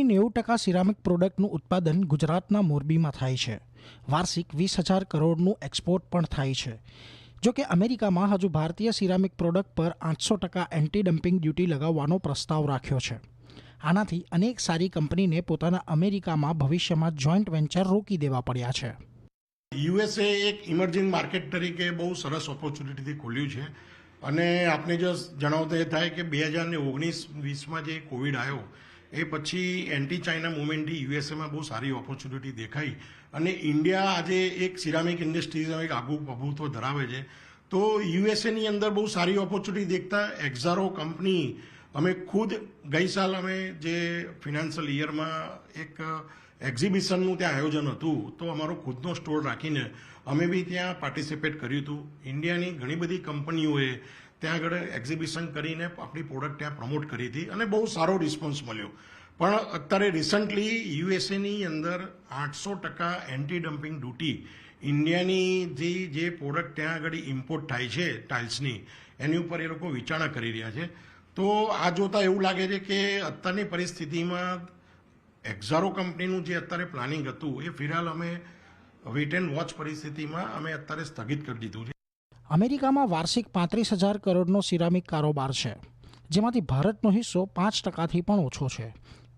90% ceramic પ્રોડક્ટનું ઉત્પાદન ગુજરાતના મોરબીમાં થાય છે. વાર્ષિક 20,000 કરોડનું એક્સપોર્ટ પણ થાય છે. જો કે અમેરિકામાં હજુ ભારતીય સિરામિક પ્રોડક્ટ પર 800% એન્ટી ડમ્પિંગ ડ્યુટી લગાવવાનો પ્રસ્તાવ રાખ્યો છે. આનાથી અનેક સારી કંપનીને પોતાના અમેરિકામાં ભવિષ્યમાં જોઈન્ટ વેન્ચર રોકી દેવા પડ્યા છે. યુએસએ એક ઇમર્જિંગ માર્કેટ તરીકે બહુ સરસ ઓપોર્ચ્યુનિટીથી ખોલ્યું છે અને આપને જો જણાવતા એ થાય કે 2019-20માં જે કોવિડ આવ્યો એ પછી એન્ટી ચાઇના મુવમેન્ટથી યુએસએમાં બહુ સારી ઓપોર્ચ્યુનિટી દેખાઈ અને ઇન્ડિયા આજે એક સિરામિક ઇન્ડસ્ટ્રીઝમાં એક આગવું પ્રભુત્વ ધરાવે છે. તો યુએસએની અંદર બહુ સારી ઓપોર્ચ્યુનિટી દેખતા એક્ઝારો કંપની અમે ખુદ ગઈ સાલ અમે જે ફિનાન્શિયલ યરમાં એક એક્ઝિબિશનનું ત્યાં આયોજન હતું તો અમારો ખુદનો સ્ટોર રાખીને અમે બી ત્યાં પાર્ટિસિપેટ કર્યું હતું. ઇન્ડિયાની ઘણી બધી કંપનીઓએ ત્યાં આગળ એક્ઝિબિશન કરીને આપણી પ્રોડક્ટ ત્યાં પ્રમોટ કરી હતી અને બહુ સારો રિસ્પોન્સ મળ્યો. પણ અત્યારે રિસન્ટલી યુએસએની અંદર 800% એન્ટી ડમ્પિંગ ડ્યુટી ઇન્ડિયાની જે પ્રોડક્ટ ત્યાં આગળ ઇમ્પોર્ટ થાય છે ટાઇલ્સની એની ઉપર એ લોકો વિચારણા કરી રહ્યા છે. તો આ જોતા એવું લાગે છે કે અત્યારની પરિસ્થિતિમાં એક્ઝારો કંપનીનું જે અત્યારે પ્લાનિંગ હતું એ ફિલહાલ અમે વેટ એન્ડ વોચ પરિસ્થિતિમાં અમે અત્યારે સ્થગિત કરી દીધું છે. અમેરિકામાં વાર્ષિક 35,000 કરોડનો સિરામિક કારોબાર છે, જેમાંથી ભારતનો હિસ્સો 5%થી પણ ઓછો છે.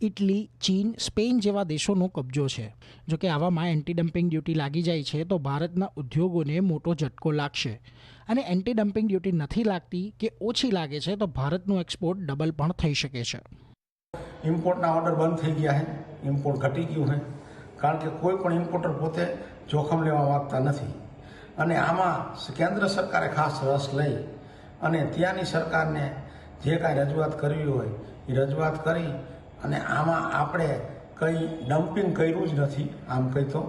ઇટલી, ચીન, સ્પેન જેવા દેશોનો કબજો છે. જોકે આવામાં એન્ટી ડમ્પિંગ ડ્યુટી લાગી જાય છે તો ભારતના ઉદ્યોગોને મોટો ઝટકો લાગશે અને એન્ટી ડમ્પિંગ ડ્યુટી નથી લાગતી કે ઓછી લાગે છે તો ભારતનું એક્સપોર્ટ ડબલ પણ થઈ શકે છે. ઇમ્પોર્ટના ઓર્ડર બંધ થઈ ગયા છે, ઇમ્પોર્ટ ઘટી ગયું છે, કારણ કે કોઈ પણ ઇમ્પોર્ટર પોતે જોખમ લેવા માંગતા નથી અને આમાં કેન્દ્ર સરકારે ખાસ રસ લઈ અને ત્યાંની સરકારને જે કાંઈ રજૂઆત કરવી હોય એ રજૂઆત કરી અને આમાં આપણે કંઈ ડમ્પિંગ કર્યું જ નથી. આમ કંઈ તો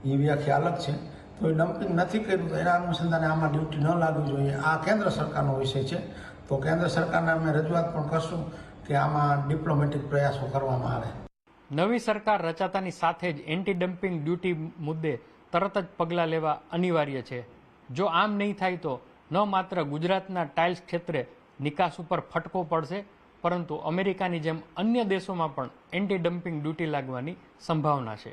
એ વ્યાખ્યા અલગ છે. તો એ ડમ્પિંગ નથી કર્યું તો એના અનુસંધાને આમાં ડ્યુટી ન લાગવી જોઈએ. આ કેન્દ્ર સરકારનો વિષય છે. તો કેન્દ્ર સરકારને અમે રજૂઆત પણ કરશું કે આમાં ડિપ્લોમેટિક પ્રયાસો કરવામાં આવે. નવી સરકાર રચાતાની સાથે જ એન્ટી ડમ્પિંગ ડ્યુટી મુદ્દે તરત જ પગલાં લેવા અનિવાર્ય છે. જો આમ નહીં થાય તો ન માત્ર ગુજરાતના ટાઇલ્સ ક્ષેત્રે નિકાસ ઉપર ફટકો પડશે, પરંતુ અમેરિકાની જેમ અન્ય દેશોમાં પણ એન્ટી ડમ્પિંગ ડ્યુટી લાગવાની સંભાવના છે.